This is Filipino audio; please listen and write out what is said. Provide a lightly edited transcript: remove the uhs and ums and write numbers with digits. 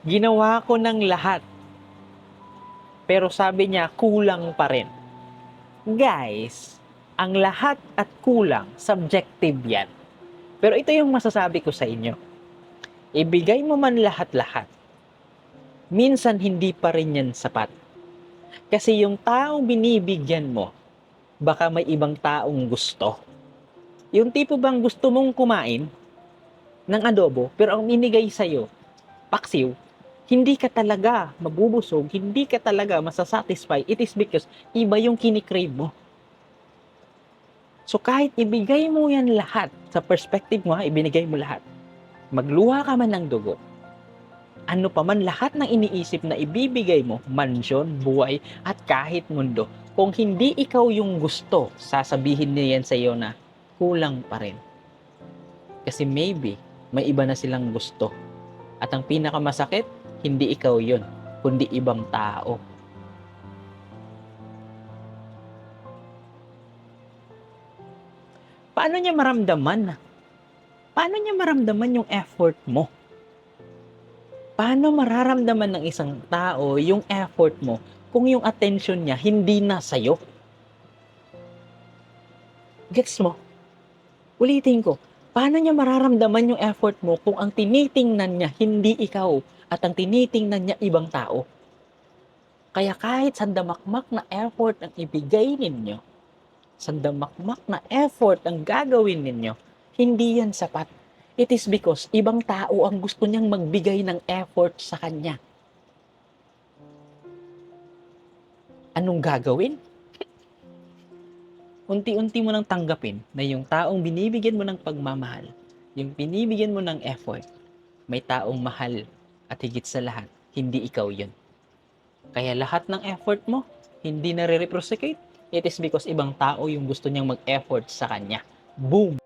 Ginawa ko ng lahat, pero sabi niya kulang pa rin. Guys, ang lahat at kulang, subjective yan. Pero ito yung masasabi ko sa inyo. Ibigay mo man lahat-lahat, minsan hindi pa rin yan sapat. Kasi yung taong binibigyan mo, baka may ibang taong gusto. Yung tipo bang gusto mong kumain ng adobo, pero ang inigay sa'yo, paksiw, hindi ka talaga mabubusog, hindi ka talaga masasatisfy. It is because iba yung kinikrave mo. So kahit ibigay mo yan lahat, sa perspective mo ibinigay mo lahat. Magluha ka man ng dugo, ano pa man lahat ng iniisip na ibibigay mo, mansyon, buhay, at kahit mundo, kung hindi ikaw yung gusto, sasabihin niya yan sa iyo na kulang pa rin. Kasi maybe, may iba na silang gusto. At ang pinakamasakit, hindi ikaw yun, kundi ibang tao. Paano niya maramdaman? Paano niya maramdaman yung effort mo? Paano mararamdaman ng isang tao yung effort mo kung yung attention niya hindi na sa'yo? Gets mo? Ulitin ko, paano niya mararamdaman yung effort mo kung ang tinitingnan niya hindi ikaw at ang tinitingnan niya ibang tao? Kaya kahit sandamakmak na effort ang ibigay ninyo, sandamakmak na effort ang gagawin ninyo, hindi yan sapat. It is because ibang tao ang gusto niyang magbigay ng effort sa kanya. Anong gagawin? Unti-unti mo nang tanggapin na yung taong binibigyan mo ng pagmamahal, yung binibigyan mo ng effort, may taong mahal at higit sa lahat, hindi ikaw yun. Kaya lahat ng effort mo, hindi na re-reciprocate. It is because ibang tao yung gusto niyang mag-effort sa kanya. Boom!